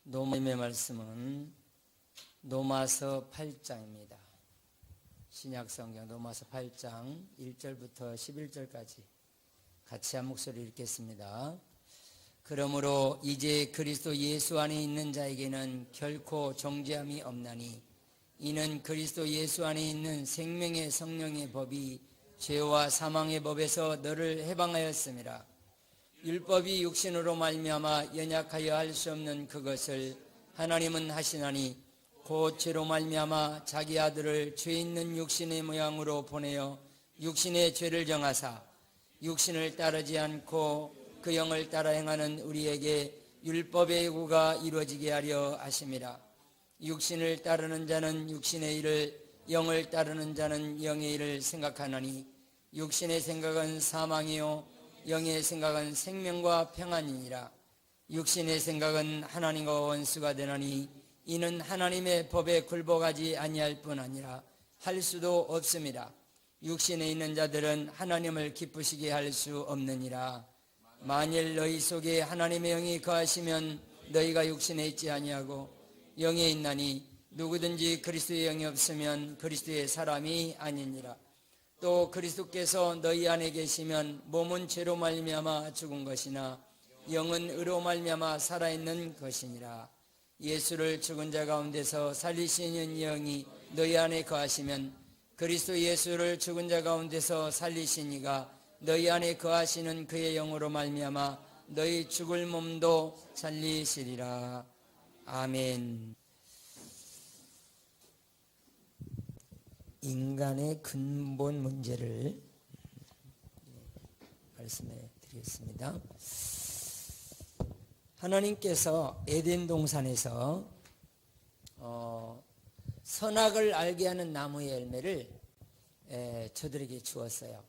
노마의 말씀은 로마서 8장입니다. 신약성경 로마서 8장 1절부터 11절까지 같이 한 목소리 읽겠습니다. 그러므로 이제 그리스도 예수 안에 있는 자에게는 결코 정죄함이 없나니 이는 그리스도 예수 안에 있는 생명의 성령의 법이 죄와 사망의 법에서 너를 해방하였음이라. 율법이 육신으로 말미암아 연약하여 할 수 없는 그것을 하나님은 하시나니 곧 죄로 말미암아 자기 아들을 죄 있는 육신의 모양으로 보내어 육신의 죄를 정하사 육신을 따르지 않고 그 영을 따라 행하는 우리에게 율법의 예고가 이루어지게 하려 하심이라. 육신을 따르는 자는 육신의 일을, 영을 따르는 자는 영의 일을 생각하나니 육신의 생각은 사망이요 영의 생각은 생명과 평안이니라. 육신의 생각은 하나님과 원수가 되나니 이는 하나님의 법에 굴복하지 아니할 뿐 아니라 할 수도 없습니다. 육신에 있는 자들은 하나님을 기쁘시게 할 수 없느니라. 만일 너희 속에 하나님의 영이 거하시면 너희가 육신에 있지 아니하고 영에 있나니 누구든지 그리스도의 영이 없으면 그리스도의 사람이 아니니라. 또 그리스도께서 너희 안에 계시면 몸은 죄로 말미암아 죽은 것이나 영은 의로 말미암아 살아있는 것이니라. 예수를 죽은 자 가운데서 살리시는 영이 너희 안에 거하시면 그리스도 예수를 죽은 자 가운데서 살리신 이가 너희 안에 거하시는 그의 영으로 말미암아 너희 죽을 몸도 살리시리라. 아멘. 인간의 근본 문제를 말씀해 드리겠습니다. 하나님께서 에덴 동산에서 선악을 알게 하는 나무의 열매를 저들에게 주었어요.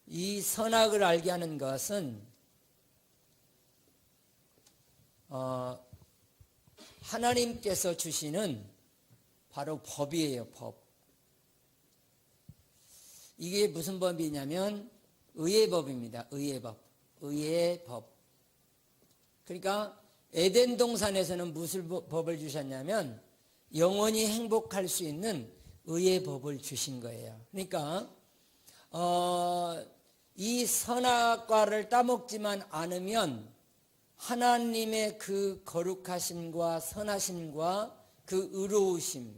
이 선악을 알게 하는 것은 하나님께서 주시는 바로 법이에요. 법. 이게 무슨 법이냐면 의의 법입니다. 의의 법. 의의 법. 그러니까 에덴 동산에서는 무슨 법을 주셨냐면 영원히 행복할 수 있는 의의 법을 주신 거예요. 그러니까 이 선악과를 따먹지만 않으면 하나님의 그 거룩하심과 선하심과 그 의로우심,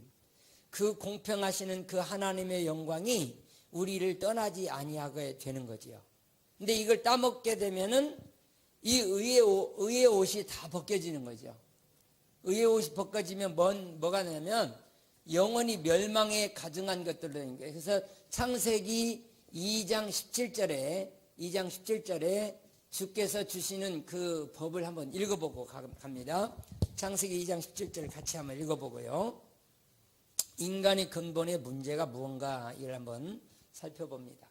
그 공평하시는 그 하나님의 영광이 우리를 떠나지 아니하게 되는 거지요. 근데 이걸 따먹게 되면은 이 의의 옷이 다 벗겨지는 거죠. 의의 옷이 벗겨지면 뭐가 되냐면 영원히 멸망에 가증한 것들로 되는 거예요. 그래서 창세기 2장 17절에 주께서 주시는 그 법을 한번 읽어보고 갑니다. 창세기 2장 17절 같이 한번 읽어보고요. 인간의 근본의 문제가 무언가 이걸 한번 살펴봅니다.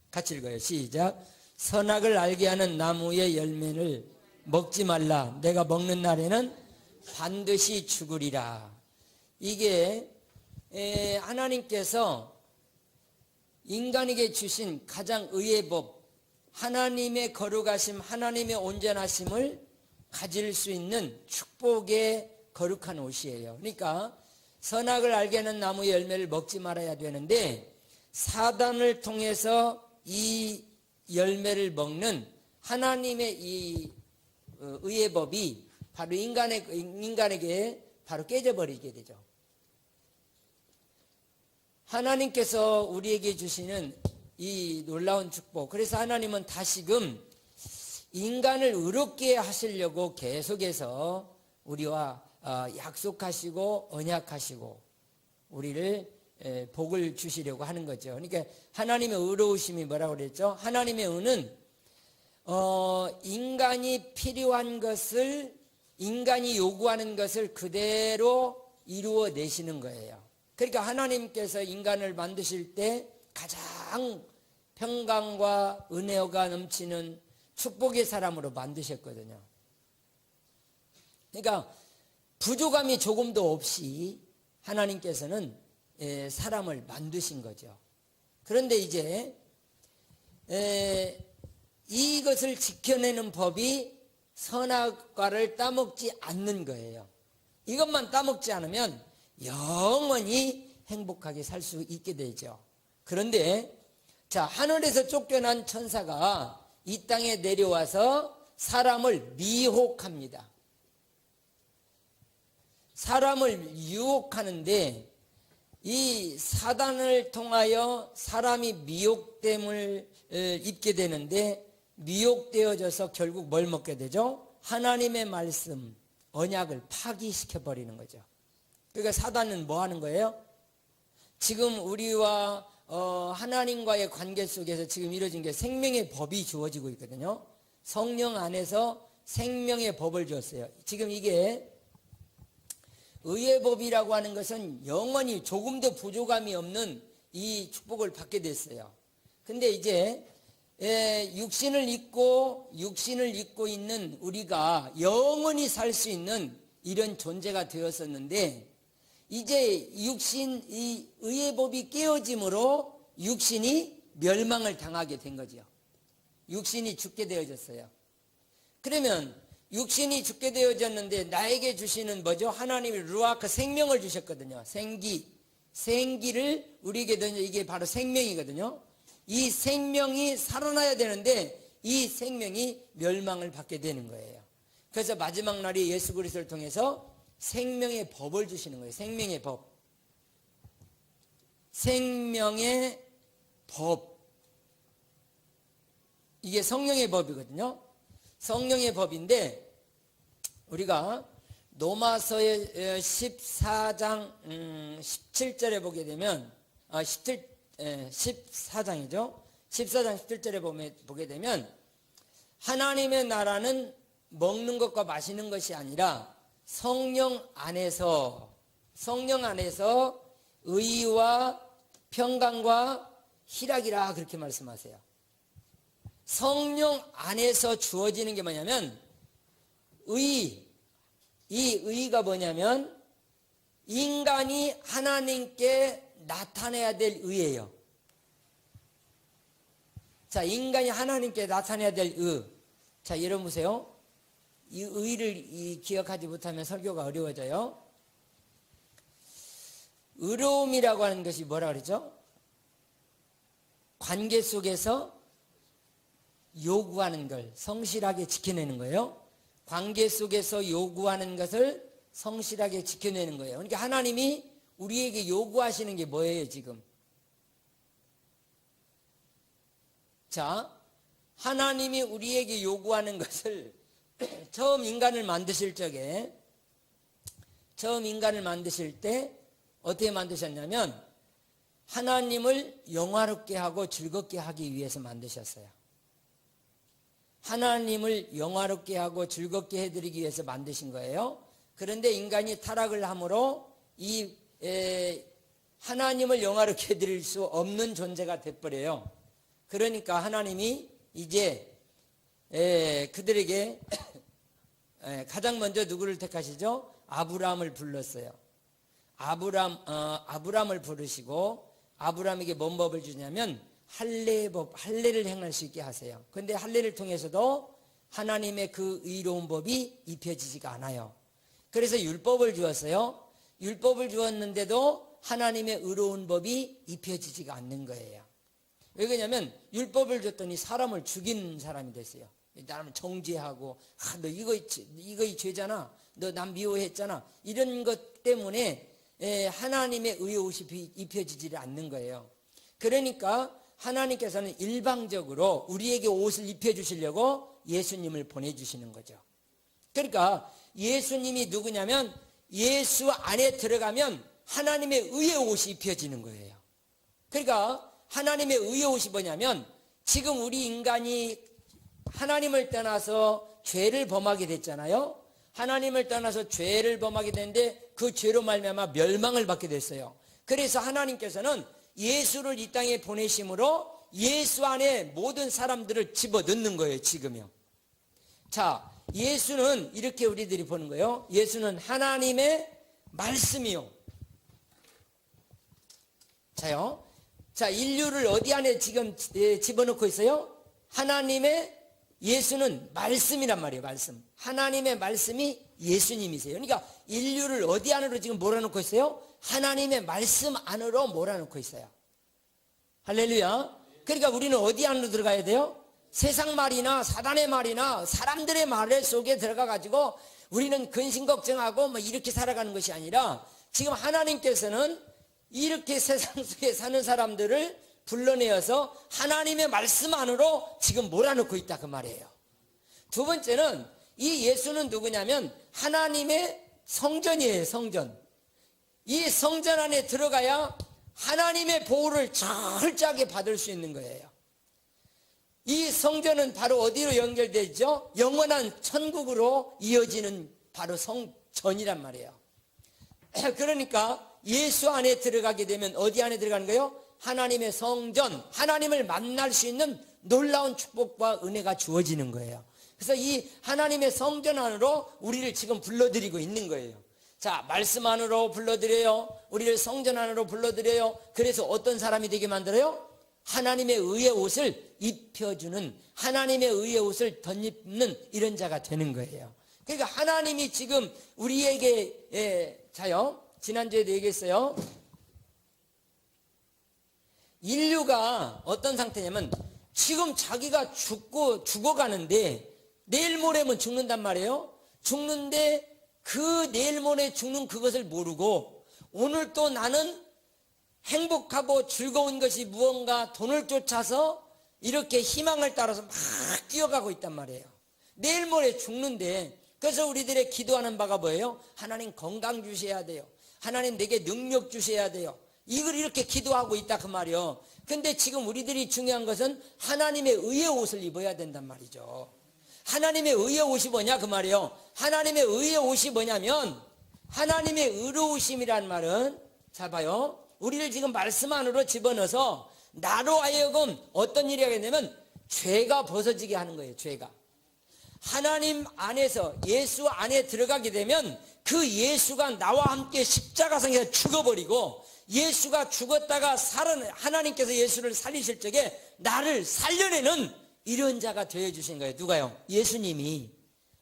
같이 읽어요. 시작. 선악을 알게 하는 나무의 열매를 먹지 말라. 내가 먹는 날에는 반드시 죽으리라. 이게 하나님께서 인간에게 주신 가장 의의 법, 하나님의 거룩하심, 하나님의 온전하심을 가질 수 있는 축복의 거룩한 옷이에요. 그러니까 선악을 알게 하는 나무의 열매를 먹지 말아야 되는데 사단을 통해서 이 열매를 먹는 하나님의 이 의의 법이 바로 인간에게 바로 깨져버리게 되죠. 하나님께서 우리에게 주시는 이 놀라운 축복. 그래서 하나님은 다시금 인간을 의롭게 하시려고 계속해서 우리와 약속하시고 언약하시고 우리를 복을 주시려고 하는 거죠. 그러니까 하나님의 의로우심이 뭐라고 그랬죠? 하나님의 의는 인간이 필요한 것을, 인간이 요구하는 것을 그대로 이루어내시는 거예요. 그러니까 하나님께서 인간을 만드실 때 가장 평강과 은혜가 넘치는 축복의 사람으로 만드셨거든요. 그러니까 부족함이 조금도 없이 하나님께서는 사람을 만드신 거죠. 그런데 이제 이것을 지켜내는 법이 선악과를 따먹지 않는 거예요. 이것만 따먹지 않으면 영원히 행복하게 살 수 있게 되죠. 그런데 자, 하늘에서 쫓겨난 천사가 이 땅에 내려와서 사람을 미혹합니다. 사람을 유혹하는데 이 사단을 통하여 사람이 미혹됨을 입게 되는데, 미혹되어져서 결국 뭘 먹게 되죠? 하나님의 말씀, 언약을 파기시켜 버리는 거죠. 그러니까 사단은 뭐 하는 거예요? 지금 우리와 하나님과의 관계 속에서 지금 이루어진 게 생명의 법이 주어지고 있거든요. 성령 안에서 생명의 법을 주었어요. 지금 이게 의의 법이라고 하는 것은 영원히 조금도 부족함이 없는 이 축복을 받게 됐어요. 근데 이제 육신을 입고 있는 우리가 영원히 살 수 있는 이런 존재가 되었었는데, 이제 이 의의 법이 깨어짐으로 육신이 멸망을 당하게 된 거죠. 육신이 죽게 되어졌어요. 그러면 육신이 죽게 되어졌는데 나에게 주시는 뭐죠? 하나님이 루아크 생명을 주셨거든요. 생기를 우리에게 던져, 이게 바로 생명이거든요. 이 생명이 살아나야 되는데 이 생명이 멸망을 받게 되는 거예요. 그래서 마지막 날에 예수 그리스도를 통해서 생명의 법을 주시는 거예요. 생명의 법. 생명의 법. 이게 성령의 법이거든요. 성령의 법인데, 우리가 로마서의 14장 17절에 보게 되면 14장이죠. 14장 17절에 보게 되면 하나님의 나라는 먹는 것과 마시는 것이 아니라 성령 안에서 의와 평강과 희락이라 그렇게 말씀하세요. 성령 안에서 주어지는 게 뭐냐면 이 의가 뭐냐면 인간이 하나님께 나타내야 될 의예요. 자, 인간이 하나님께 나타내야 될 의. 자, 여러분 보세요. 이 의를 기억하지 못하면 설교가 어려워져요. 의로움이라고 하는 것이 뭐라 그러죠? 관계 속에서 요구하는 걸 성실하게 지켜내는 거예요. 관계 속에서 요구하는 것을 성실하게 지켜내는 거예요. 그러니까 하나님이 우리에게 요구하시는 게 뭐예요, 지금? 자, 하나님이 우리에게 요구하는 것을 처음 인간을 만드실 때 어떻게 만드셨냐면 하나님을 영화롭게 하고 즐겁게 하기 위해서 만드셨어요. 하나님을 영화롭게 하고 즐겁게 해드리기 위해서 만드신 거예요. 그런데 인간이 타락을 함으로 하나님을 영화롭게 해드릴 수 없는 존재가 돼버려요. 그러니까 하나님이 이제 그들에게 가장 먼저 누구를 택하시죠? 아브라함을 불렀어요. 아브라함을 부르시고 아브라함에게 뭔 법을 주냐면 할례의 법, 할례를 행할 수 있게 하세요. 그런데 할례를 통해서도 하나님의 그 의로운 법이 입혀지지가 않아요. 그래서 율법을 주었어요. 율법을 주었는데도 하나님의 의로운 법이 입혀지지가 않는 거예요. 왜 그러냐면 율법을 줬더니 사람을 죽이는 사람이 됐어요. 나를 정죄하고 너 이거 죄잖아. 너 남 미워했잖아. 이런 것 때문에 하나님의 의로우심이 입혀지지를 않는 거예요. 그러니까 하나님께서는 일방적으로 우리에게 옷을 입혀주시려고 예수님을 보내주시는 거죠. 그러니까 예수님이 누구냐면 예수 안에 들어가면 하나님의 의의 옷이 입혀지는 거예요. 그러니까 하나님의 의의 옷이 뭐냐면 지금 우리 인간이 하나님을 떠나서 죄를 범하게 됐잖아요. 하나님을 떠나서 죄를 범하게 됐는데 그 죄로 말미암아 멸망을 받게 됐어요. 그래서 하나님께서는 예수를 이 땅에 보내심으로 예수 안에 모든 사람들을 집어넣는 거예요, 지금요. 자, 예수는 이렇게 우리들이 보는 거예요. 예수는 하나님의 말씀이요. 자요. 자, 인류를 어디 안에 지금 집어넣고 있어요? 하나님의 예수는 말씀이란 말이에요. 말씀. 하나님의 말씀이 예수님이세요. 그러니까 인류를 어디 안으로 지금 몰아넣고 있어요? 하나님의 말씀 안으로 몰아넣고 있어요. 할렐루야. 그러니까 우리는 어디 안으로 들어가야 돼요? 세상 말이나 사단의 말이나 사람들의 말 속에 들어가가지고 우리는 근심 걱정하고 뭐 이렇게 살아가는 것이 아니라 지금 하나님께서는 이렇게 세상 속에 사는 사람들을 불러내어서 하나님의 말씀 안으로 지금 몰아넣고 있다 그 말이에요. 두 번째는 이 예수는 누구냐면 하나님의 성전이에요. 성전. 이 성전 안에 들어가야 하나님의 보호를 철저하게 받을 수 있는 거예요. 이 성전은 바로 어디로 연결되죠? 영원한 천국으로 이어지는 바로 성전이란 말이에요. 그러니까 예수 안에 들어가게 되면 어디 안에 들어가는 거예요? 하나님의 성전, 하나님을 만날 수 있는 놀라운 축복과 은혜가 주어지는 거예요. 그래서 이 하나님의 성전 안으로 우리를 지금 불러들이고 있는 거예요. 자, 말씀 안으로 불러들여요. 우리를 성전 안으로 불러들여요. 그래서 어떤 사람이 되게 만들어요? 하나님의 의의 옷을 입혀주는, 하나님의 의의 옷을 덧입는 이런 자가 되는 거예요. 그러니까 하나님이 지금 우리에게 자요, 지난주에도 얘기했어요. 인류가 어떤 상태냐면 지금 자기가 죽어가는데 내일 모레면 죽는단 말이에요. 죽는데 그 내일 모레 죽는 그것을 모르고 오늘 또 나는 행복하고 즐거운 것이 무언가 돈을 쫓아서 이렇게 희망을 따라서 막 뛰어가고 있단 말이에요. 내일 모레 죽는데 그래서 우리들의 기도하는 바가 뭐예요? 하나님 건강 주셔야 돼요. 하나님 내게 능력 주셔야 돼요. 이걸 이렇게 기도하고 있다 그 말이요. 근데 지금 우리들이 중요한 것은 하나님의 의의 옷을 입어야 된단 말이죠. 하나님의 의의 옷이 뭐냐 그 말이요. 하나님의 의의 옷이 뭐냐면 하나님의 의로우심이란 말은 잘 봐요. 우리를 지금 말씀 안으로 집어넣어서 나로 하여금 어떤 일이 하게 되면 죄가 벗어지게 하는 거예요. 죄가. 하나님 안에서 예수 안에 들어가게 되면 그 예수가 나와 함께 십자가상에서 죽어버리고 예수가 죽었다가 하나님께서 예수를 살리실 적에 나를 살려내는 이런 자가 되어주신 거예요. 누가요? 예수님이.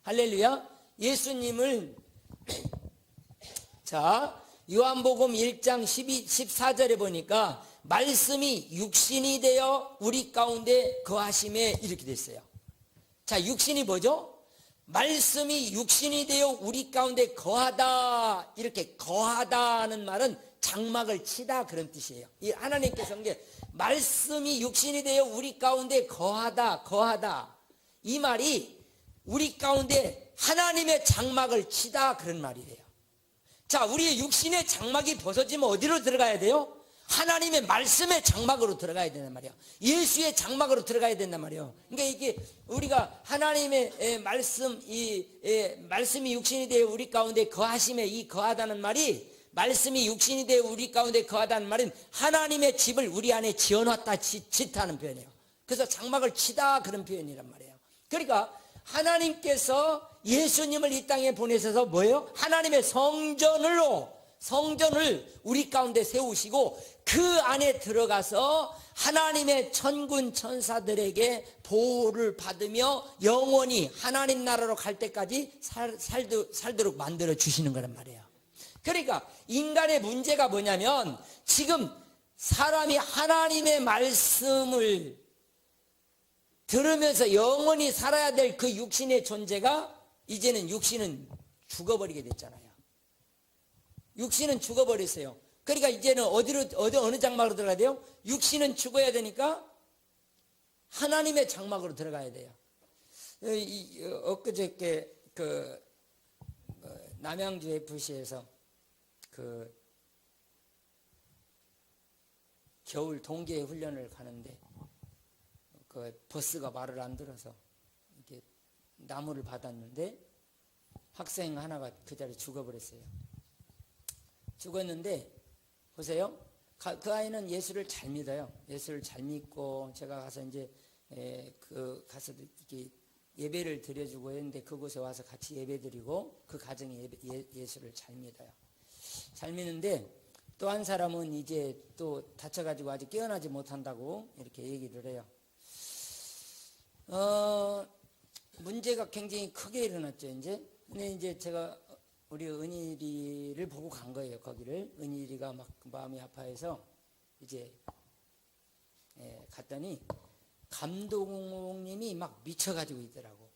할렐루야. 예수님을 자 요한복음 1장 14절에 보니까 말씀이 육신이 되어 우리 가운데 거하심에 이렇게 됐어요. 자, 육신이 뭐죠? 말씀이 육신이 되어 우리 가운데 거하다. 이렇게 거하다는 말은 장막을 치다 그런 뜻이에요. 이 하나님께서 한 게 말씀이 육신이 되어 우리 가운데 거하다. 이 말이 우리 가운데 하나님의 장막을 치다 그런 말이에요. 자, 우리의 육신의 장막이 벗어지면 어디로 들어가야 돼요? 하나님의 말씀의 장막으로 들어가야 된단 말이에요. 예수의 장막으로 들어가야 된단 말이에요. 그러니까 이게 우리가 하나님의 말씀이 육신이 되어 우리 가운데 거하심에 이 거하다는 말이 말씀이 육신이 되어 우리 가운데 거하다는 말은 하나님의 집을 우리 안에 지어놨다 짓다는 표현이에요. 그래서 장막을 치다 그런 표현이란 말이에요. 그러니까 하나님께서 예수님을 이 땅에 보내셔서 뭐예요? 하나님의 성전을 우리 가운데 세우시고 그 안에 들어가서 하나님의 천군 천사들에게 보호를 받으며 영원히 하나님 나라로 갈 때까지 살도록 만들어 주시는 거란 말이에요. 그러니까 인간의 문제가 뭐냐면 지금 사람이 하나님의 말씀을 들으면서 영원히 살아야 될 그 육신의 존재가 이제는 육신은 죽어버리게 됐잖아요. 육신은 죽어버렸어요. 그러니까 이제는 어느 장막으로 들어가야 돼요? 육신은 죽어야 되니까 하나님의 장막으로 들어가야 돼요. 엊그저께 남양주 FC에서 겨울 동계 훈련을 가는데 버스가 말을 안 들어서 이렇게 나무를 받았는데 학생 하나가 그 자리에 죽어버렸어요. 죽었는데 보세요. 그 아이는 예수를 잘 믿어요. 예수를 잘 믿고 제가 가서 이제 가서 이렇게 예배를 드려주고 했는데 그곳에 와서 같이 예배드리고 그 가정에 예수를 잘 믿어요. 잘 믿는데 또 한 사람은 이제 또 다쳐가지고 아직 깨어나지 못한다고 이렇게 얘기를 해요. 문제가 굉장히 크게 일어났죠, 이제. 근데 이제 제가 우리 은일이를 보고 간 거예요, 거기를. 은일이가 막 마음이 아파해서 이제 갔더니 감독님이 막 미쳐가지고 있더라고.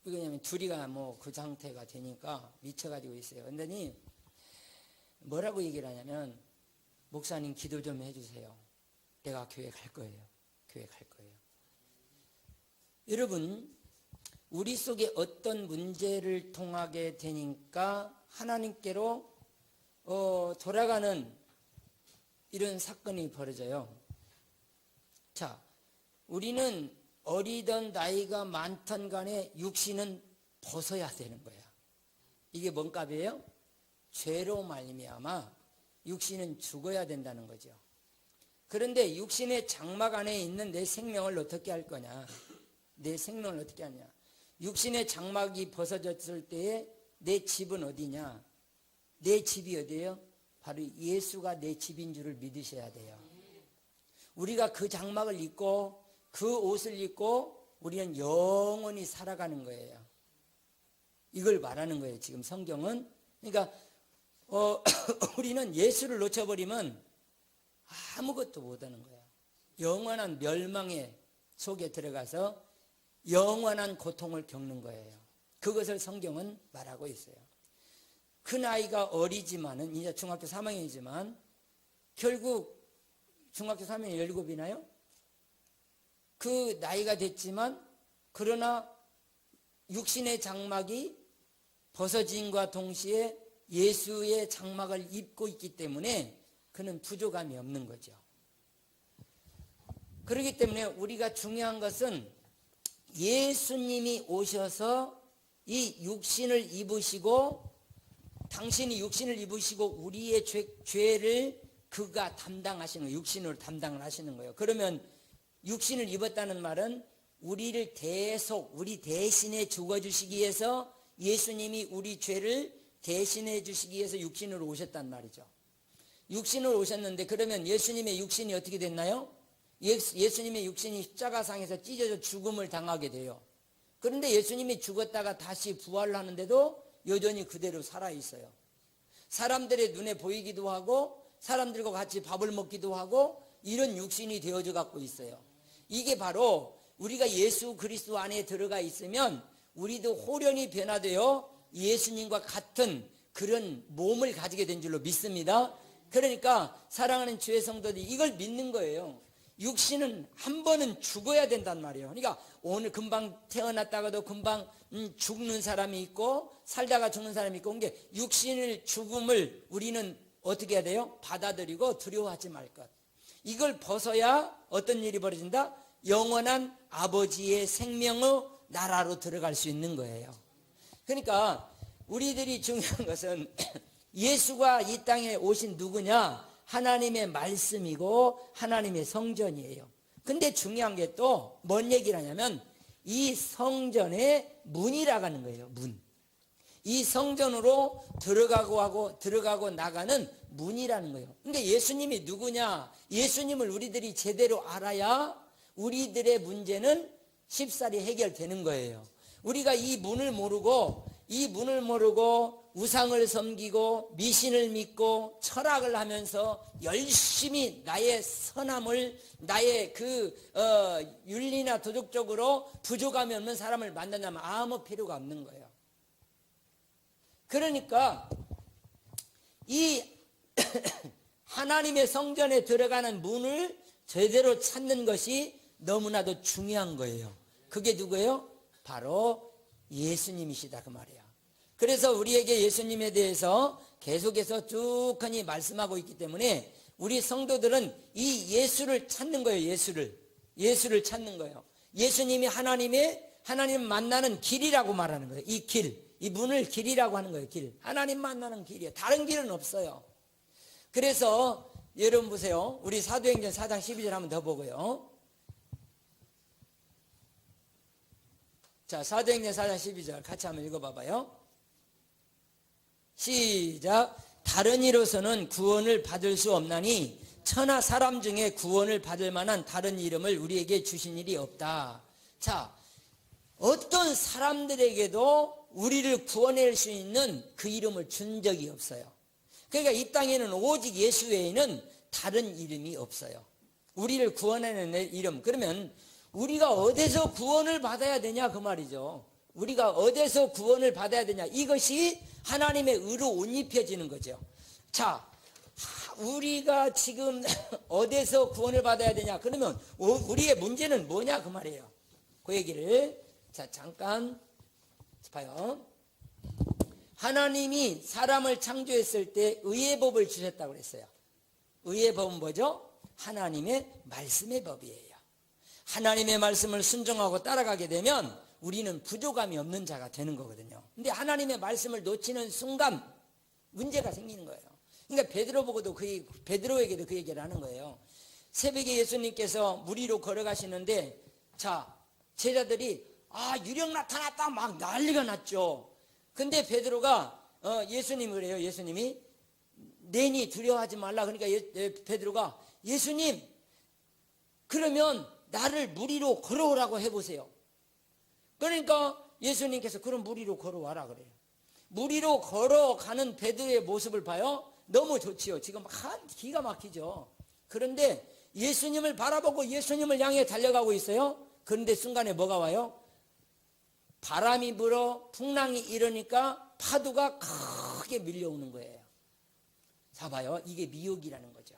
왜냐면 둘이가 뭐 그 상태가 되니까 미쳐가지고 있어요. 그러더니 뭐라고 얘기를 하냐면, 목사님 기도 좀 해주세요. 내가 교회 갈 거예요. 교회 갈 거예요. 여러분, 우리 속에 어떤 문제를 통하게 되니까 하나님께로 돌아가는 이런 사건이 벌어져요. 자, 우리는 어리던 나이가 많던 간에 육신은 벗어야 되는 거야. 이게 뭔 값이에요? 죄로 말미암아 육신은 죽어야 된다는 거죠. 그런데 육신의 장막 안에 있는 내 생명을 어떻게 할 거냐? 내 생명을 어떻게 하냐? 육신의 장막이 벗어졌을 때에 내 집은 어디냐? 내 집이 어디예요? 바로 예수가 내 집인 줄을 믿으셔야 돼요. 우리가 그 장막을 입고 그 옷을 입고 우리는 영원히 살아가는 거예요. 이걸 말하는 거예요, 지금 성경은. 그러니까 우리는 예수를 놓쳐버리면 아무것도 못하는 거예요. 영원한 멸망의 속에 들어가서 영원한 고통을 겪는 거예요. 그것을 성경은 말하고 있어요. 그 나이가 어리지만은, 이제 중학교 3학년이지만 결국 중학교 3학년이 17이나요? 그 나이가 됐지만, 그러나 육신의 장막이 벗어짐과 동시에 예수의 장막을 입고 있기 때문에 그는 부족함이 없는 거죠. 그렇기 때문에 우리가 중요한 것은 예수님이 오셔서 이 육신을 입으시고, 당신이 육신을 입으시고 우리의 죄를 그가 담당하시는 거예요. 육신으로 담당을 하시는 거예요. 그러면 육신을 입었다는 말은 우리를 우리 대신에 죽어주시기 위해서, 예수님이 우리 죄를 대신해 주시기 위해서 육신으로 오셨단 말이죠. 육신으로 오셨는데, 그러면 예수님의 육신이 어떻게 됐나요? 예수님의 육신이 십자가상에서 찢어져 죽음을 당하게 돼요. 그런데 예수님이 죽었다가 다시 부활을 하는데도 여전히 그대로 살아있어요. 사람들의 눈에 보이기도 하고 사람들과 같이 밥을 먹기도 하고 이런 육신이 되어져 갖고 있어요. 이게 바로 우리가 예수 그리스도 안에 들어가 있으면 우리도 호련히 변화되어 예수님과 같은 그런 몸을 가지게 된 줄로 믿습니다. 그러니까 사랑하는 주의 성도들이 이걸 믿는 거예요. 육신은 한 번은 죽어야 된단 말이에요. 그러니까 오늘 금방 태어났다가도 금방 죽는 사람이 있고 살다가 죽는 사람이 있고, 그게 육신의 죽음을 우리는 어떻게 해야 돼요? 받아들이고 두려워하지 말 것. 이걸 벗어야 어떤 일이 벌어진다? 영원한 아버지의 생명의 나라로 들어갈 수 있는 거예요. 그러니까 우리들이 중요한 것은 예수가 이 땅에 오신 누구냐? 하나님의 말씀이고 하나님의 성전이에요. 근데 중요한 게 또 뭔 얘기를 하냐면 이 성전의 문이라고 하는 거예요. 문. 이 성전으로 들어가고 나가는 문이라는 거예요. 근데 예수님이 누구냐? 예수님을 우리들이 제대로 알아야 우리들의 문제는 쉽사리 해결되는 거예요. 우리가 이 문을 모르고 우상을 섬기고 미신을 믿고 철학을 하면서 열심히 나의 선함을, 나의 윤리나 도덕적으로 부족함이 없는 사람을 만나냐면 아무 필요가 없는 거예요. 그러니까 이 하나님의 성전에 들어가는 문을 제대로 찾는 것이 너무나도 중요한 거예요. 그게 누구예요? 바로 예수님이시다 그 말이야. 그래서 우리에게 예수님에 대해서 계속해서 쭉하니 말씀하고 있기 때문에 우리 성도들은 이 예수를 찾는 거예요. 예수를 찾는 거예요. 예수님이 하나님 만나는 길이라고 말하는 거예요. 이 길, 이 문을 길이라고 하는 거예요. 길. 하나님 만나는 길이에요. 다른 길은 없어요. 그래서 여러분 보세요. 우리 사도행전 4장 12절 한번 더 보고요. 자, 사도행전 4장 12절 같이 한번 읽어봐봐요. 시작. 다른 이로서는 구원을 받을 수 없나니 천하 사람 중에 구원을 받을 만한 다른 이름을 우리에게 주신 일이 없다. 자, 어떤 사람들에게도 우리를 구원할 수 있는 그 이름을 준 적이 없어요. 그러니까 이 땅에는 오직 예수 외에는 다른 이름이 없어요. 우리를 구원하는 이름. 그러면 우리가 어디서 구원을 받아야 되냐 그 말이죠. 우리가 어디서 구원을 받아야 되냐, 이것이 하나님의 의로 옷 입혀지는 거죠. 자, 우리가 지금 어디서 구원을 받아야 되냐, 그러면 우리의 문제는 뭐냐 그 말이에요. 그 얘기를 자 잠깐 봐요. 하나님이 사람을 창조했을 때 의의 법을 주셨다고 그랬어요. 의의 법은 뭐죠? 하나님의 말씀의 법이에요. 하나님의 말씀을 순종하고 따라가게 되면 우리는 부족함이 없는 자가 되는 거거든요. 근데 하나님의 말씀을 놓치는 순간 문제가 생기는 거예요. 그러니까 베드로에게도 그 얘기를 하는 거예요. 새벽에 예수님께서 물 위로 걸어가시는데, 자, 제자들이 유령 나타났다 막 난리가 났죠. 근데 베드로가 예수님이 그래요. 예수님이 내니 두려워하지 말라. 그러니까 베드로가 예수님, 그러면 나를 물 위로 걸어오라고 해보세요. 그러니까 예수님께서 그럼 물 위로 걸어와라 그래요. 물 위로 걸어가는 베드로의 모습을 봐요. 너무 좋지요. 지금 기가 막히죠. 그런데 예수님을 바라보고 예수님을 향해 달려가고 있어요. 그런데 순간에 뭐가 와요? 바람이 불어 풍랑이 일으니까 파도가 크게 밀려오는 거예요. 자 봐요. 이게 미혹이라는 거죠.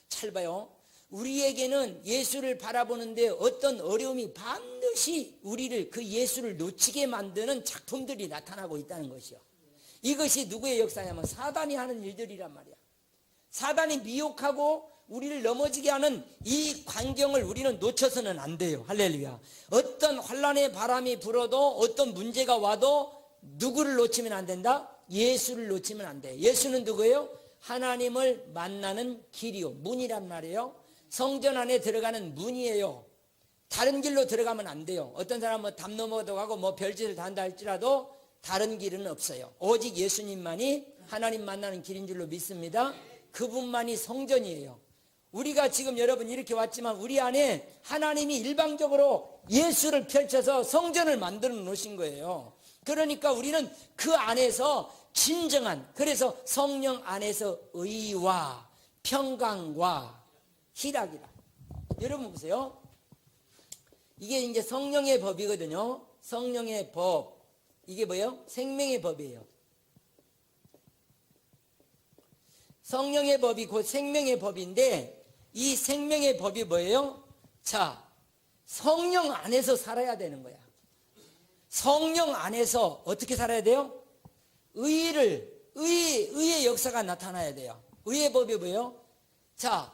잘 봐요. 우리에게는 예수를 바라보는데 어떤 어려움이 반드시 우리를 그 예수를 놓치게 만드는 작품들이 나타나고 있다는 것이요. 이것이 누구의 역사냐면 사단이 하는 일들이란 말이야. 사단이 미혹하고 우리를 넘어지게 하는 이 광경을 우리는 놓쳐서는 안 돼요. 할렐루야. 어떤 환난의 바람이 불어도 어떤 문제가 와도 누구를 놓치면 안 된다? 예수를 놓치면 안 돼. 예수는 누구예요? 하나님을 만나는 길이요, 문이란 말이에요. 성전 안에 들어가는 문이에요. 다른 길로 들어가면 안 돼요. 어떤 사람은 담 넘어도 가고 별짓을 다 한다 할지라도 다른 길은 없어요. 오직 예수님만이 하나님 만나는 길인 줄로 믿습니다. 그분만이 성전이에요. 우리가 지금 여러분 이렇게 왔지만 우리 안에 하나님이 일방적으로 예수를 펼쳐서 성전을 만들어 놓으신 거예요. 그러니까 우리는 그 안에서 진정한, 그래서 성령 안에서 의와 평강과 희락이라. 여러분 보세요. 이게 이제 성령의 법이거든요. 성령의 법. 이게 뭐예요? 생명의 법이에요. 성령의 법이 곧 생명의 법인데, 이 생명의 법이 뭐예요? 자, 성령 안에서 살아야 되는 거야. 성령 안에서 어떻게 살아야 돼요? 의의 역사가 나타나야 돼요. 의의 법이 뭐예요? 자,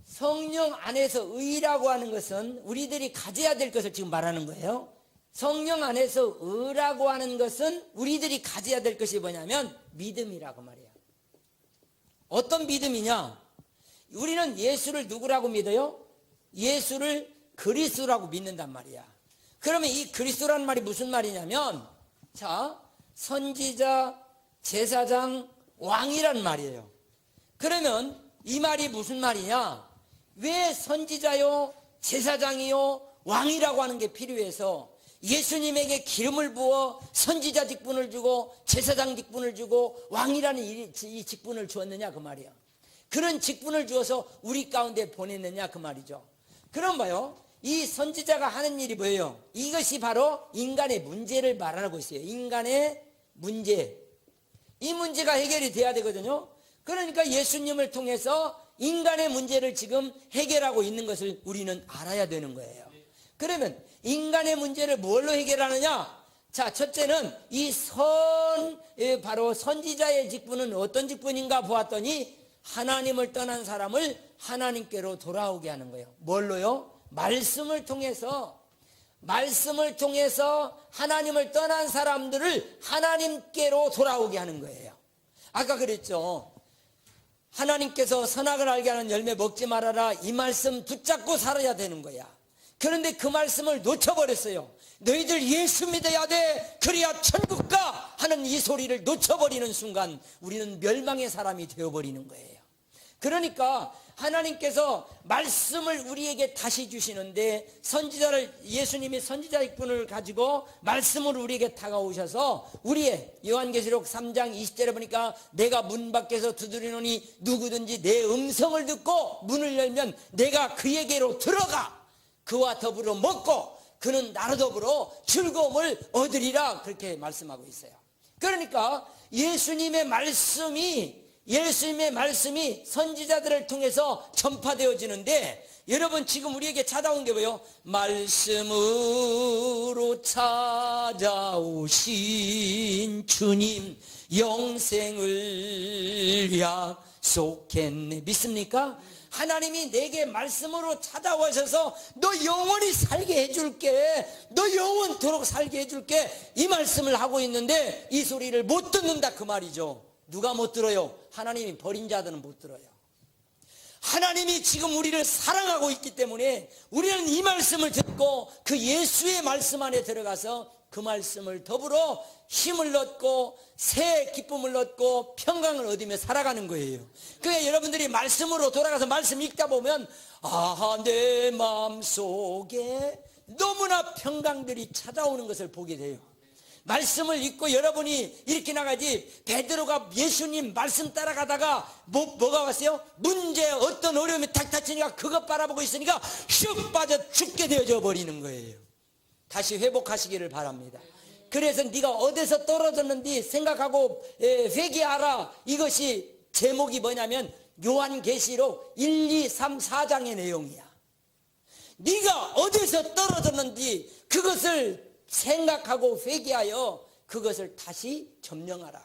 성령 안에서 의라고 하는 것은 우리들이 가져야 될 것을 지금 말하는 거예요. 성령 안에서 의라고 하는 것은 우리들이 가져야 될 것이 뭐냐면 믿음이라고 말이에요. 어떤 믿음이냐? 우리는 예수를 누구라고 믿어요? 예수를 그리스도라고 믿는단 말이야. 그러면 이 그리스도라는 말이 무슨 말이냐면, 자, 선지자, 제사장, 왕이란 말이에요. 그러면 이 말이 무슨 말이냐? 왜 선지자요, 제사장이요, 왕이라고 하는 게 필요해서 예수님에게 기름을 부어 선지자 직분을 주고 제사장 직분을 주고 왕이라는 이 직분을 주었느냐 그 말이야. 그런 직분을 주어서 우리 가운데 보냈느냐 그 말이죠. 그럼 봐요. 이 선지자가 하는 일이 뭐예요? 이것이 바로 인간의 문제를 말하고 있어요. 인간의 문제. 이 문제가 해결이 돼야 되거든요. 그러니까 예수님을 통해서 인간의 문제를 지금 해결하고 있는 것을 우리는 알아야 되는 거예요. 그러면 인간의 문제를 뭘로 해결하느냐? 자, 첫째는 바로 선지자의 직분은 어떤 직분인가 보았더니 하나님을 떠난 사람을 하나님께로 돌아오게 하는 거예요. 뭘로요? 말씀을 통해서 하나님을 떠난 사람들을 하나님께로 돌아오게 하는 거예요. 아까 그랬죠. 하나님께서 선악을 알게 하는 열매 먹지 말아라. 이 말씀 붙잡고 살아야 되는 거야. 그런데 그 말씀을 놓쳐버렸어요. 너희들 예수 믿어야 돼. 그래야 천국 가. 하는 이 소리를 놓쳐버리는 순간 우리는 멸망의 사람이 되어버리는 거예요. 그러니까 하나님께서 말씀을 우리에게 다시 주시는데 선지자를 예수님이 선지자의 꾼을 가지고 말씀을 우리에게 다가오셔서 우리의 요한계시록 3장 20절에 보니까 내가 문 밖에서 두드리노니 누구든지 내 음성을 듣고 문을 열면 내가 그에게로 들어가 그와 더불어 먹고 그는 나로 더불어 즐거움을 얻으리라 그렇게 말씀하고 있어요. 그러니까 예수님의 말씀이 선지자들을 통해서 전파되어지는데 여러분 지금 우리에게 찾아온 게 뭐예요? 말씀으로 찾아오신 주님 영생을 약속했네. 믿습니까? 하나님이 내게 말씀으로 찾아오셔서 너 영원히 살게 해줄게, 너 영원토록 살게 해줄게, 이 말씀을 하고 있는데 이 소리를 못 듣는다 그 말이죠. 누가 못 들어요? 하나님이 버린 자들은 못 들어요. 하나님이 지금 우리를 사랑하고 있기 때문에 우리는 이 말씀을 듣고 그 예수의 말씀 안에 들어가서 그 말씀을 더불어 힘을 얻고 새 기쁨을 얻고 평강을 얻으며 살아가는 거예요. 그러니까 여러분들이 말씀으로 돌아가서 말씀 읽다 보면 내 마음속에 너무나 평강들이 찾아오는 것을 보게 돼요. 말씀을 읽고 여러분이 이렇게 나가지 베드로가 예수님 말씀 따라가다가 뭐가 왔어요? 문제 어떤 어려움이 탁 닥치니까 그것 바라보고 있으니까 슉 빠져 죽게 되어져 버리는 거예요. 다시 회복하시기를 바랍니다. 그래서 네가 어디서 떨어졌는지 생각하고 회개하라. 이것이 제목이 뭐냐면 요한계시록 1, 2, 3, 4장의 내용이야. 네가 어디서 떨어졌는지 그것을 생각하고 회개하여 그것을 다시 점령하라.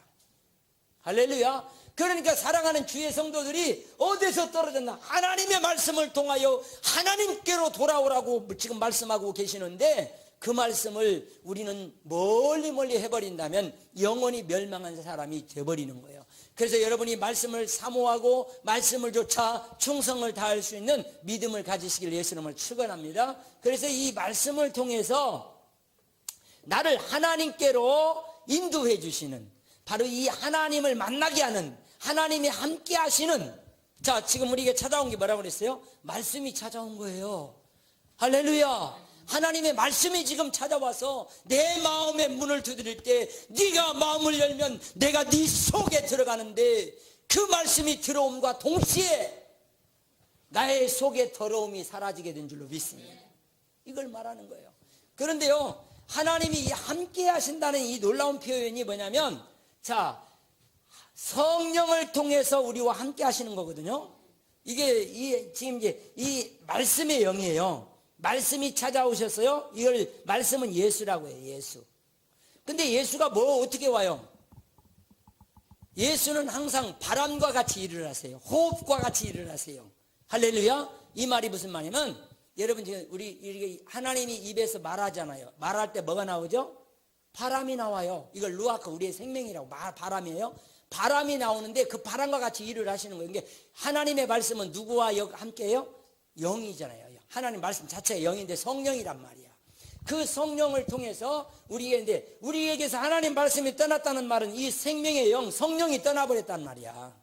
할렐루야. 그러니까 사랑하는 주의 성도들이 어디서 떨어졌나 하나님의 말씀을 통하여 하나님께로 돌아오라고 지금 말씀하고 계시는데 그 말씀을 우리는 멀리 해버린다면 영원히 멸망한 사람이 되어버리는 거예요. 그래서 여러분이 말씀을 사모하고 말씀을 쫓아 충성을 다할 수 있는 믿음을 가지시길 예수님을 축원합니다. 그래서 이 말씀을 통해서 나를 하나님께로 인도해 주시는 바로 이 하나님을 만나게 하는 하나님이 함께 하시는 자 지금 우리에게 찾아온 게 뭐라고 그랬어요? 말씀이 찾아온 거예요. 할렐루야. 하나님의 말씀이 지금 찾아와서 내 마음의 문을 두드릴 때 네가 마음을 열면 내가 네 속에 들어가는데 그 말씀이 들어옴과 동시에 나의 속의 더러움이 사라지게 된 줄로 믿습니다. 이걸 말하는 거예요. 그런데요 하나님이 함께 하신다는 이 놀라운 표현이 뭐냐면 자 성령을 통해서 우리와 함께 하시는 거거든요. 이게 지금 이제 이 말씀의 영이에요. 말씀이 찾아오셨어요. 이걸 말씀은 예수라고 해요. 예수. 근데 예수가 어떻게 와요? 예수는 항상 바람과 같이 일을 하세요. 호흡과 같이 일을 하세요. 할렐루야. 이 말이 무슨 말이냐면 여러분 지금 우리 하나님이 입에서 말하잖아요. 말할 때 뭐가 나오죠? 바람이 나와요. 이걸 루아크 우리의 생명이라고 바람이에요. 바람이 나오는데 그 바람과 같이 일을 하시는 거예요. 그러니까 하나님의 말씀은 누구와 함께해요? 영이잖아요. 하나님 말씀 자체가 영인데 성령이란 말이야. 그 성령을 통해서 우리에게서 하나님 말씀이 떠났다는 말은 이 생명의 영 성령이 떠나버렸단 말이야.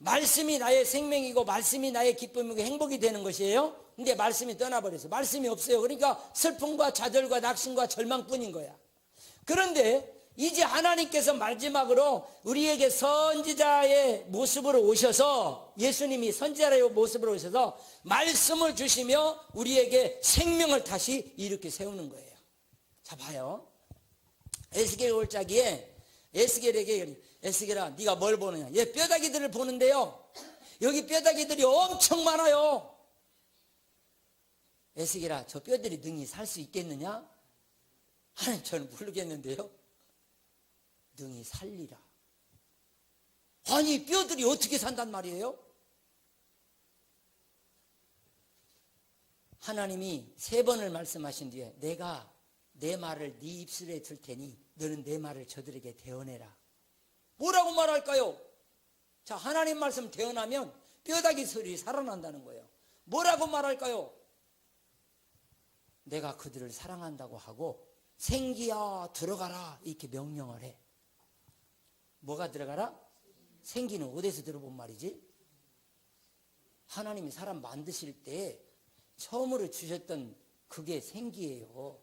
말씀이 나의 생명이고 말씀이 나의 기쁨이고 행복이 되는 것이에요. 근데 말씀이 떠나버렸어. 말씀이 없어요. 그러니까 슬픔과 좌절과 낙심과 절망뿐인 거야. 그런데 이제 하나님께서 마지막으로 우리에게 선지자의 모습으로 오셔서 예수님이 선지자의 모습으로 오셔서 말씀을 주시며 우리에게 생명을 다시 이렇게 세우는 거예요. 자 봐요. 에스겔 올짜기에 에스겔에게 에스겔아 네가 뭘 보느냐. 얘 뼈다귀들을 보는데요. 여기 뼈다귀들이 엄청 많아요. 에스겔아 저 뼈들이 능히 살 수 있겠느냐? 하나님 저는 모르겠는데요. 능히 살리라. 아니 뼈들이 어떻게 산단 말이에요? 하나님이 3번을 말씀하신 뒤에 내가 내 말을 네 입술에 들 테니 너는 내 말을 저들에게 대언해라. 뭐라고 말할까요? 자 하나님 말씀 대언하면 뼈다귀 소리 살아난다는 거예요. 뭐라고 말할까요? 내가 그들을 사랑한다고 하고 생기야 들어가라 이렇게 명령을 해. 뭐가 들어가라? 생기는 어디서 들어본 말이지? 하나님이 사람 만드실 때 처음으로 주셨던 그게 생기예요.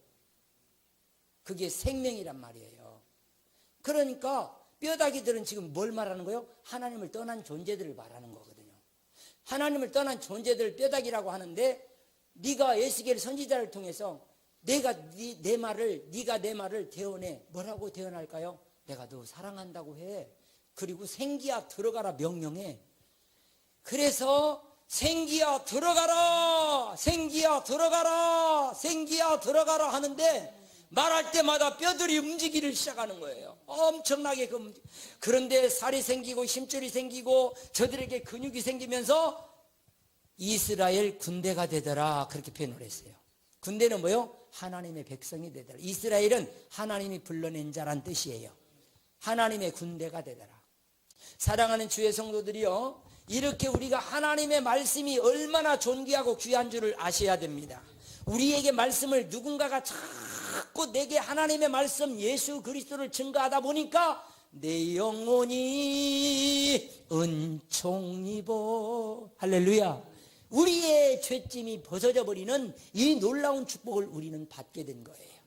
그게 생명이란 말이에요. 그러니까 뼈다귀들은 지금 뭘 말하는 거예요? 하나님을 떠난 존재들을 말하는 거거든요. 하나님을 떠난 존재들 뼈다귀라고 하는데, 네가 에스겔 선지자를 통해서 네가 내 말을 대언해. 뭐라고 대언할까요? 내가 너 사랑한다고 해. 그리고 생기야 들어가라 명령해. 그래서 생기야 들어가라, 생기야 들어가라, 생기야 들어가라 하는데 말할 때마다 뼈들이 움직이기 시작하는 거예요. 엄청나게 그런데 살이 생기고 힘줄이 생기고 저들에게 근육이 생기면서 이스라엘 군대가 되더라, 그렇게 표현을 했어요. 군대는 뭐요? 하나님의 백성이 되더라. 이스라엘은 하나님이 불러낸 자란 뜻이에요. 하나님의 군대가 되더라. 사랑하는 주의 성도들이요, 이렇게 우리가 하나님의 말씀이 얼마나 존귀하고 귀한 줄을 아셔야 됩니다. 우리에게 말씀을 누군가가 자꾸 내게 하나님의 말씀 예수 그리스도를 증거하다 보니까 내 영혼이 은총 입어, 할렐루야, 우리의 죄짐이 벗어져 버리는 이 놀라운 축복을 우리는 받게 된 거예요.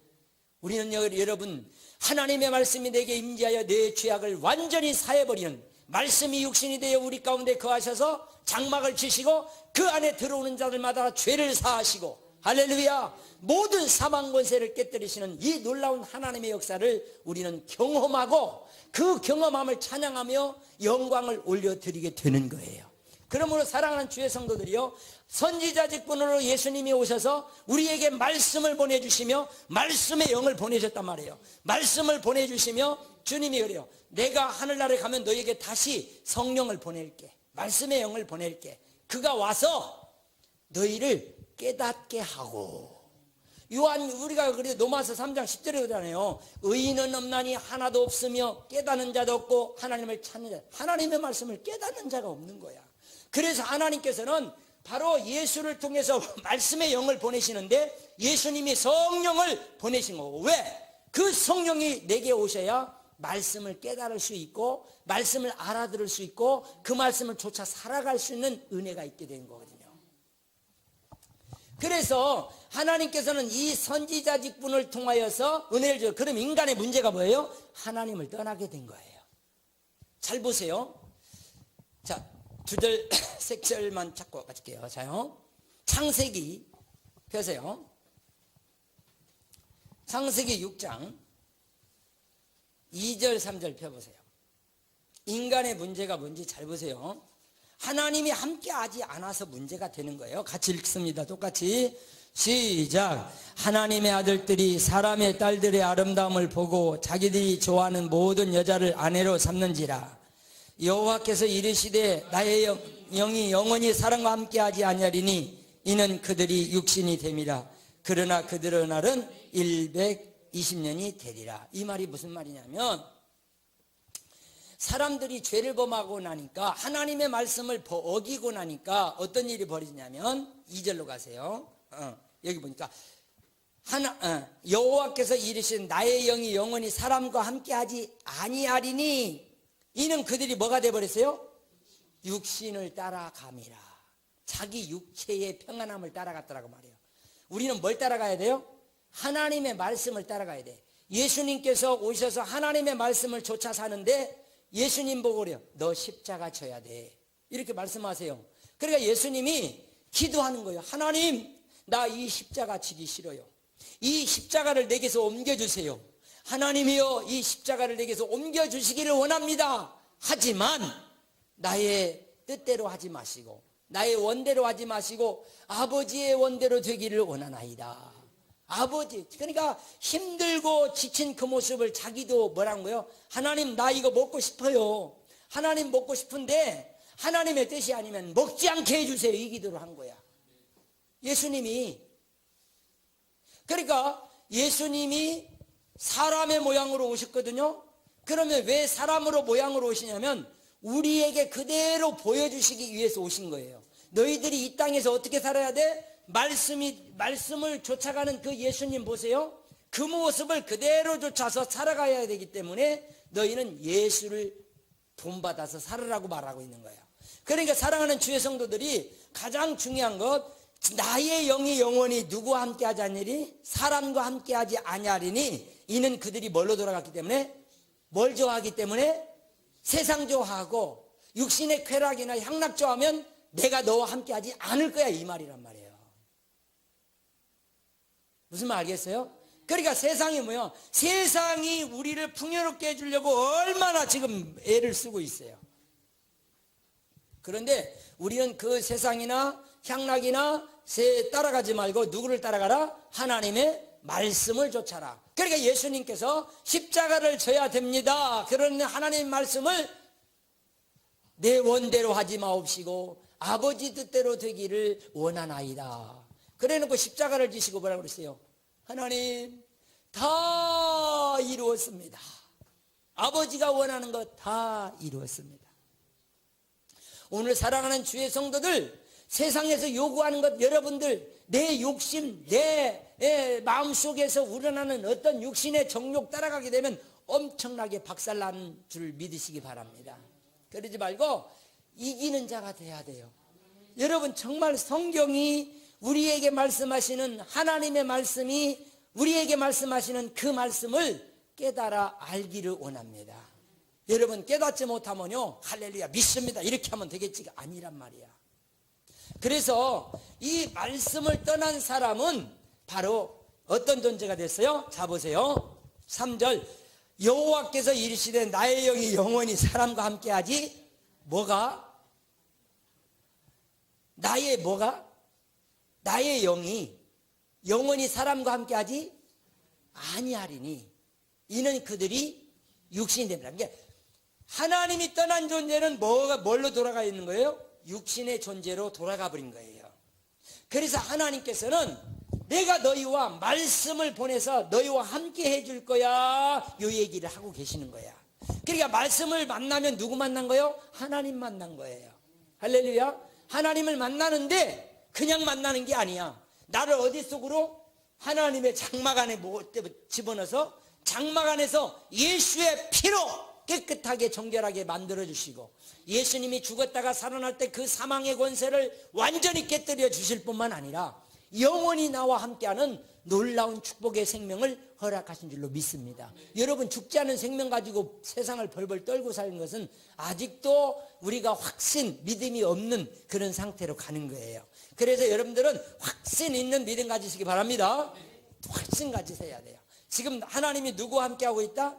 우리는 여러분, 하나님의 말씀이 내게 임재하여 내 죄악을 완전히 사해버리는, 말씀이 육신이 되어 우리 가운데 거하셔서 장막을 치시고 그 안에 들어오는 자들마다 죄를 사하시고, 할렐루야, 모든 사망 권세를 깨뜨리시는 이 놀라운 하나님의 역사를 우리는 경험하고 그 경험함을 찬양하며 영광을 올려드리게 되는 거예요. 그러므로 사랑하는 주의 성도들이요, 선지자 직분으로 예수님이 오셔서 우리에게 말씀을 보내주시며 말씀의 영을 보내셨단 말이에요. 말씀을 보내주시며 주님이 그래요. 내가 하늘나라에 가면 너에게 다시 성령을 보낼게, 말씀의 영을 보낼게. 그가 와서 너희를 깨닫게 하고, 우리가 그래 로마서 3장 10절에 그러잖아요. 의인은 없나니 하나도 없으며 깨닫는 자도 없고 하나님을 찾는 자, 하나님의 말씀을 깨닫는 자가 없는 거야. 그래서 하나님께서는 바로 예수를 통해서 말씀의 영을 보내시는데 예수님이 성령을 보내신 거고, 왜? 그 성령이 내게 오셔야 말씀을 깨달을 수 있고 말씀을 알아들을 수 있고 그 말씀을 쫓아 살아갈 수 있는 은혜가 있게 된 거거든요. 그래서 하나님께서는 이 선지자 직분을 통하여서 은혜를 줘요. 그럼 인간의 문제가 뭐예요? 하나님을 떠나게 된 거예요. 잘 보세요. 자, 2절, 3절만 찾고 가실게요. 자요. 창세기 펴세요. 창세기 6장 2절, 3절 펴보세요. 인간의 문제가 뭔지 잘 보세요. 하나님이 함께 하지 않아서 문제가 되는 거예요. 같이 읽습니다. 똑같이 시작. 하나님의 아들들이 사람의 딸들의 아름다움을 보고 자기들이 좋아하는 모든 여자를 아내로 삼는지라. 여호와께서 이르시되 나의 영이 영원히 사람과 함께하지 아니하리니 이는 그들이 육신이 됨이라. 그러나 그들의 날은 120년이 되리라. 이 말이 무슨 말이냐면, 사람들이 죄를 범하고 나니까, 하나님의 말씀을 어기고 나니까 어떤 일이 벌어지냐면, 2절로 가세요. 여기 보니까 여호와께서 이르신 나의 영이 영원히 사람과 함께하지 아니하리니 이는 그들이 뭐가 돼버렸어요? 육신을 따라감이라. 자기 육체의 평안함을 따라갔더라고 말이에요. 우리는 뭘 따라가야 돼요? 하나님의 말씀을 따라가야 돼. 예수님께서 오셔서 하나님의 말씀을 쫓아 사는데 예수님 보고 그래요. 너 십자가 져야 돼, 이렇게 말씀하세요. 그러니까 예수님이 기도하는 거예요. 하나님, 나 이 십자가 지기 싫어요. 이 십자가를 내게서 옮겨주세요. 하나님이여, 이 십자가를 내게서 옮겨주시기를 원합니다. 하지만 나의 뜻대로 하지 마시고 나의 원대로 하지 마시고 아버지의 원대로 되기를 원하나이다. 아버지, 그러니까 힘들고 지친 그 모습을 자기도 뭐라는 거예요? 하나님, 나 이거 먹고 싶어요. 하나님, 먹고 싶은데 하나님의 뜻이 아니면 먹지 않게 해주세요. 이 기도를 한 거야, 예수님이. 그러니까 예수님이 사람의 모양으로 오셨거든요. 그러면 왜 사람으로 모양으로 오시냐면 우리에게 그대로 보여주시기 위해서 오신 거예요. 너희들이 이 땅에서 어떻게 살아야 돼? 말씀을 쫓아가는 그 예수님 보세요. 그 모습을 그대로 쫓아서 살아가야 되기 때문에 너희는 예수를 본받아서 살으라고 말하고 있는 거예요. 그러니까 사랑하는 주의 성도들이 가장 중요한 것, 나의 영이 영원히 누구와 함께하지 않으리? 사람과 함께하지 아니하리니 이는 그들이 뭘로 돌아갔기 때문에? 뭘 좋아하기 때문에? 세상 좋아하고 육신의 쾌락이나 향락 좋아하면 내가 너와 함께하지 않을 거야, 이 말이란 말이에요. 무슨 말 알겠어요? 그러니까 세상이 뭐야? 세상이 우리를 풍요롭게 해주려고 얼마나 지금 애를 쓰고 있어요. 그런데 우리는 그 세상이나 향락이나 새 따라가지 말고 누구를 따라가라? 하나님의 말씀을 쫓아라. 그러니까 예수님께서 십자가를 져야 됩니다. 그러는 하나님의 말씀을 내 원대로 하지 마옵시고 아버지 뜻대로 되기를 원하나이다. 그래놓고 십자가를 지시고 뭐라고 그랬어요? 하나님, 다 이루었습니다. 아버지가 원하는 것 다 이루었습니다. 오늘 사랑하는 주의 성도들, 세상에서 요구하는 것, 여러분들 내 욕심, 내 마음속에서 우러나는 어떤 육신의 정욕 따라가게 되면 엄청나게 박살나는 줄 믿으시기 바랍니다. 그러지 말고 이기는 자가 돼야 돼요. 여러분, 정말 성경이 우리에게 말씀하시는 하나님의 말씀이 우리에게 말씀하시는 그 말씀을 깨달아 알기를 원합니다. 여러분, 깨닫지 못하면요, 할렐루야 믿습니다 이렇게 하면 되겠지가 아니란 말이야. 그래서 이 말씀을 떠난 사람은 바로 어떤 존재가 됐어요? 자 보세요. 3절, 여호와께서 이르시되 나의 영이 영원히 사람과 함께하지 뭐가? 나의 영이 영원히 사람과 함께하지 아니하리니 이는 그들이 육신이 됩니다. 그러니까 하나님이 떠난 존재는 뭘로 돌아가 있는 거예요? 육신의 존재로 돌아가 버린 거예요. 그래서 하나님께서는 내가 너희와 말씀을 보내서 너희와 함께 해줄 거야, 이 얘기를 하고 계시는 거야. 그러니까 말씀을 만나면 누구 만난 거예요? 하나님 만난 거예요. 할렐루야. 하나님을 만나는데 그냥 만나는 게 아니야. 나를 어디 속으로? 하나님의 장막 안에 집어넣어서 장막 안에서 예수의 피로 깨끗하게 정결하게 만들어주시고, 예수님이 죽었다가 살아날 때 그 사망의 권세를 완전히 깨뜨려 주실 뿐만 아니라 영원히 나와 함께하는 놀라운 축복의 생명을 허락하신 줄로 믿습니다. 여러분, 죽지 않은 생명 가지고 세상을 벌벌 떨고 사는 것은 아직도 우리가 확신, 믿음이 없는 그런 상태로 가는 거예요. 그래서 여러분들은 확신 있는 믿음 가지시기 바랍니다. 확신 가지셔야 돼요. 지금 하나님이 누구와 함께하고 있다?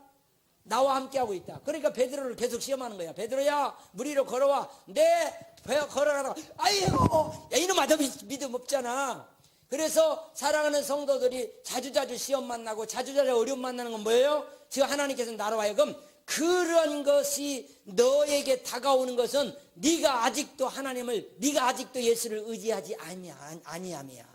나와 함께하고 있다. 그러니까 베드로를 계속 시험하는 거야. 베드로야, 물 위로 걸어와. 네, 걸어가라. 아이고, 야, 이놈아, 너 믿음 없잖아. 그래서 사랑하는 성도들이 자주자주 시험 만나고 자주자주 어려움 만나는 건 뭐예요? 지금 하나님께서 나로 하여금 그런 것이 너에게 다가오는 것은 네가 아직도 하나님을, 네가 아직도 예수를 의지하지 아니함이야.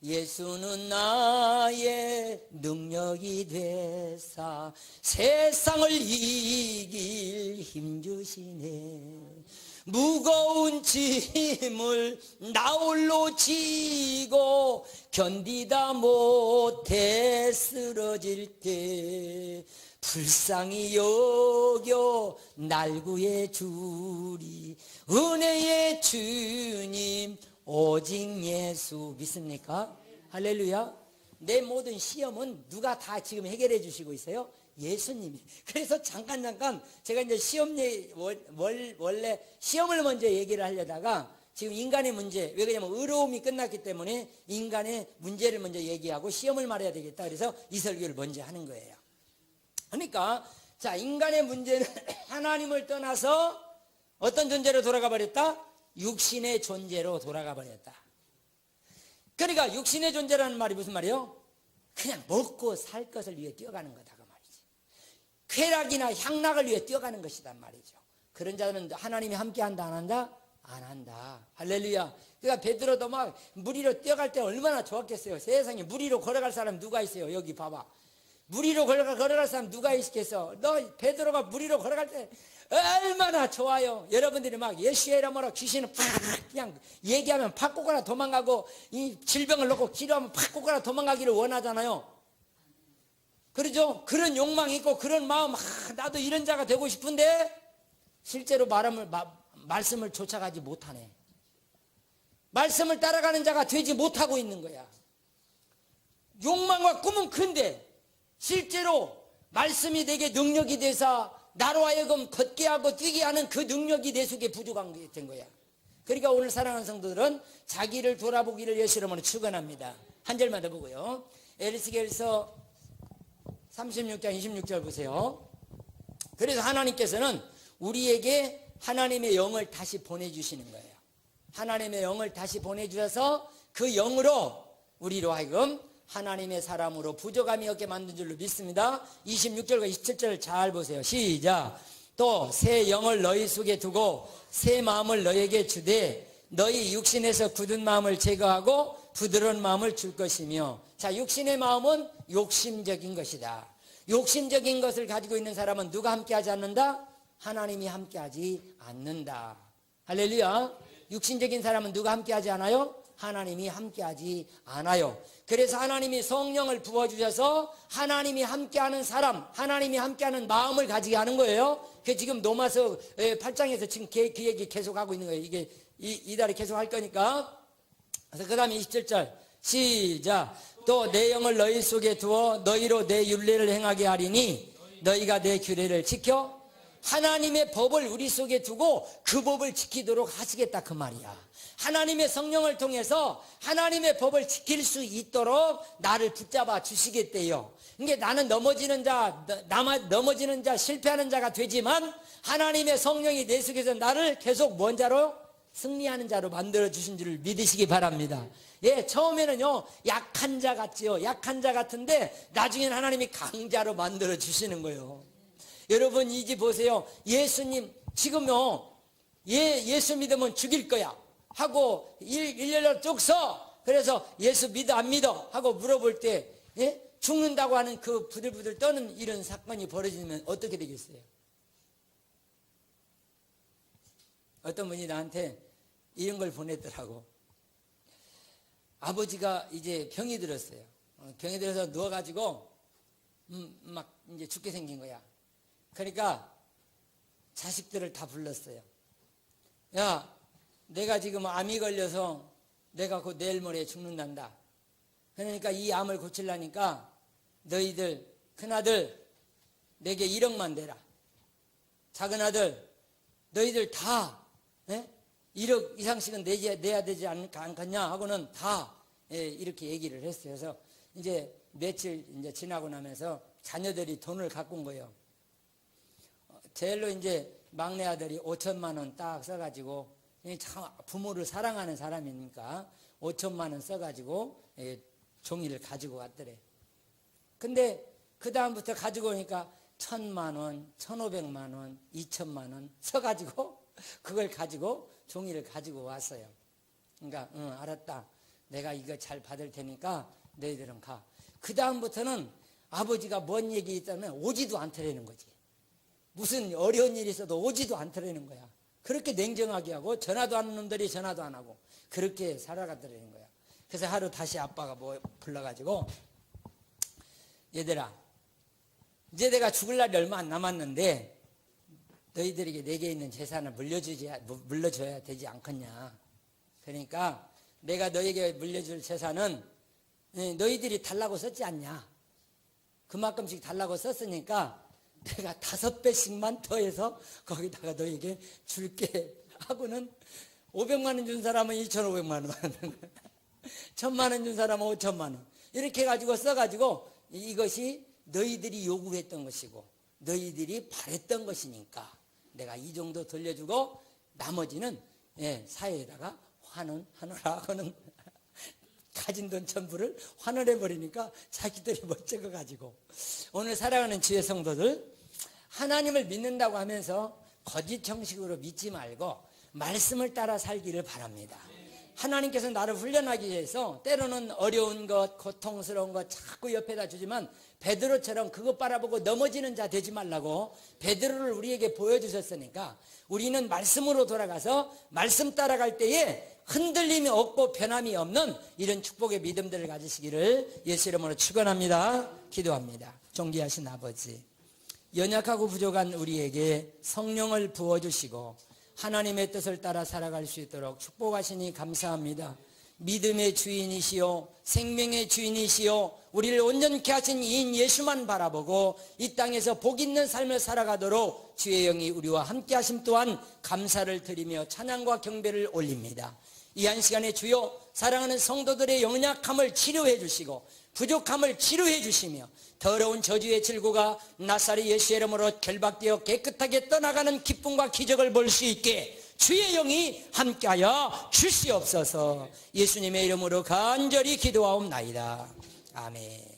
예수는 나의 능력이 되사 세상을 이길 힘주시네. 무거운 짐을 나홀로 지고 견디다 못해 쓰러질 때 불쌍히 여겨 날 구해 주리 은혜의 주님 오직 예수. 믿습니까? 할렐루야. 내 모든 시험은 누가 다 지금 해결해 주시고 있어요? 예수님이. 그래서 잠깐 제가 이제 원래 시험을 먼저 얘기를 하려다가 지금 인간의 문제, 왜 그러냐면 의로움이 끝났기 때문에 인간의 문제를 먼저 얘기하고 시험을 말해야 되겠다. 그래서 이 설교를 먼저 하는 거예요. 그러니까 자, 인간의 문제는 하나님을 떠나서 어떤 존재로 돌아가 버렸다? 육신의 존재로 돌아가 버렸다. 그러니까 육신의 존재라는 말이 무슨 말이에요? 그냥 먹고 살 것을 위해 뛰어가는 거다 그 말이지. 쾌락이나 향락을 위해 뛰어가는 것이란 말이죠. 그런 자들은 하나님이 함께한다 안 한다? 안 한다. 할렐루야. 그러니까 베드로도 막 물 위로 뛰어갈 때 얼마나 좋았겠어요. 세상에 물 위로 걸어갈 사람 누가 있어요? 여기 봐봐. 물 위로 걸어갈 사람 누가 있겠어? 너 베드로가 물 위로 걸어갈 때 얼마나 좋아요. 여러분들이 막 예수의 이름으로 귀신을 팍 그냥 얘기하면 팍 꽂거나 도망가고, 이 질병을 놓고 기도하면 팍 꽂거나 도망가기를 원하잖아요. 그러죠? 그런 욕망이 있고 그런 마음, 나도 이런 자가 되고 싶은데 실제로 말씀을 쫓아가지 못하네. 말씀을 따라가는 자가 되지 못하고 있는 거야. 욕망과 꿈은 큰데 실제로 말씀이 내게 능력이 돼서 나로 하여금 걷게 하고 뛰게 하는 그 능력이 내 속에 부족한 게 된 거야. 그러니까 오늘 사랑하는 성도들은 자기를 돌아보기를 예수 이름으로 축원합니다. 한 절만 더 보고요. 에스겔서 36장 26절 보세요. 그래서 하나님께서는 우리에게 하나님의 영을 다시 보내주시는 거예요. 하나님의 영을 다시 보내주셔서 그 영으로 우리로 하여금 하나님의 사람으로 부족함이 없게 만든 줄로 믿습니다. 26절과 27절 잘 보세요. 시작. 또 새 영을 너희 속에 두고 새 마음을 너희에게 주되 너희 육신에서 굳은 마음을 제거하고 부드러운 마음을 줄 것이며. 자, 육신의 마음은 욕심적인 것이다. 욕심적인 것을 가지고 있는 사람은 누가 함께하지 않는다? 하나님이 함께하지 않는다. 할렐루야. 육신적인 사람은 누가 함께하지 않아요? 하나님이 함께하지 않아요. 그래서 하나님이 성령을 부어주셔서 하나님이 함께하는 사람, 하나님이 함께하는 마음을 가지게 하는 거예요. 그 지금 로마서 8장에서 지금 그 얘기 계속하고 있는 거예요. 이게 이달에 계속 할 거니까. 그래서 그 다음에 27절 시작. 또 내 영을 너희 속에 두어 너희로 내 율례를 행하게 하리니 너희가 내 규례를 지켜. 하나님의 법을 우리 속에 두고 그 법을 지키도록 하시겠다 그 말이야. 하나님의 성령을 통해서 하나님의 법을 지킬 수 있도록 나를 붙잡아 주시겠대요. 그러니까 나는 넘어지는 자, 실패하는 자가 되지만 하나님의 성령이 내 속에서 나를 계속 뭔 자로? 승리하는 자로 만들어 주신 줄을 믿으시기 바랍니다. 예, 처음에는요 약한 자 같지요. 약한 자 같은데 나중에는 하나님이 강자로 만들어 주시는 거예요. 여러분 이제 보세요. 예수님 지금요 예수 믿으면 죽일 거야 하고 일렬로 쭉 서. 그래서 예수 믿어 안 믿어 하고 물어볼 때 죽는다고 하는 그 부들부들 떠는 이런 사건이 벌어지면 어떻게 되겠어요? 어떤 분이 나한테 이런 걸 보냈더라고. 아버지가 이제 병이 들었어요. 병이 들어서 누워가지고 막 이제 죽게 생긴 거야. 그러니까 자식들을 다 불렀어요. 야, 내가 지금 암이 걸려서 내가 곧 내일 모레 죽는단다. 그러니까 이 암을 고치려니까 너희들 큰아들 내게 1억만 대라. 작은아들 너희들 다 1억 이상씩은 내야 되지 않겠냐 하고는 다 이렇게 얘기를 했어요. 그래서 이제 며칠 이제 지나고 나면서 자녀들이 돈을 갖고 온 거예요. 제일로 이제 막내 아들이 5천만 원 딱 써가지고 참 부모를 사랑하는 사람이니까 5천만 원 써가지고 종이를 가지고 왔더래. 근데 그 다음부터 가지고 오니까 1,000만 원, 1,500만 원, 2천만 원 써가지고 그걸 가지고 종이를 가지고 왔어요. 그러니까 알았다. 내가 이거 잘 받을 테니까 너희들은 가. 그 다음부터는 아버지가 뭔 얘기 있다면 오지도 않더라는 거지. 무슨 어려운 일이 있어도 오지도 않더라는 거야. 그렇게 냉정하게 하고 전화도 하는 놈들이 전화도 안 하고 그렇게 살아가더라는 거야. 그래서 하루 다시 아빠가 불러가지고 얘들아 이제 내가 죽을 날이 얼마 안 남았는데 너희들에게 내게 있는 재산을 물려줘야 되지 않겠냐. 그러니까 내가 너에게 물려줄 재산은 너희들이 달라고 썼지 않냐. 그만큼씩 달라고 썼으니까 내가 5배씩만 더해서 거기다가 너에게 줄게 하고는 500만 원 준 사람은 2,500만 원 1,000만 원 준 사람은 5천만 원 이렇게 해가지고 써가지고 이것이 너희들이 요구했던 것이고 너희들이 바랬던 것이니까 내가 이 정도 돌려주고 나머지는 사회에다가 환원하노라 하고는 가진 돈 전부를 환원해버리니까 자기들이 멋쩍어가지고 오늘 살아가는 주의 성도들 하나님을 믿는다고 하면서 거짓 형식으로 믿지 말고 말씀을 따라 살기를 바랍니다. 하나님께서 나를 훈련하기 위해서 때로는 어려운 것, 고통스러운 것 자꾸 옆에다 주지만 베드로처럼 그것 바라보고 넘어지는 자 되지 말라고 베드로를 우리에게 보여주셨으니까 우리는 말씀으로 돌아가서 말씀 따라갈 때에 흔들림이 없고 변함이 없는 이런 축복의 믿음들을 가지시기를 예수 이름으로 축원합니다. 기도합니다. 존귀하신 아버지, 연약하고 부족한 우리에게 성령을 부어주시고 하나님의 뜻을 따라 살아갈 수 있도록 축복하시니 감사합니다. 믿음의 주인이시요 생명의 주인이시요 우리를 온전케 하신 이인 예수만 바라보고 이 땅에서 복 있는 삶을 살아가도록 주의 영이 우리와 함께 하심 또한 감사를 드리며 찬양과 경배를 올립니다. 이 한 시간에 주여 사랑하는 성도들의 연약함을 치료해 주시고 부족함을 치료해 주시며 더러운 저주의 질고가 나사렛 예수의 이름으로 결박되어 깨끗하게 떠나가는 기쁨과 기적을 볼 수 있게 주의 영이 함께하여 주시옵소서. 예수님의 이름으로 간절히 기도하옵나이다. 아멘.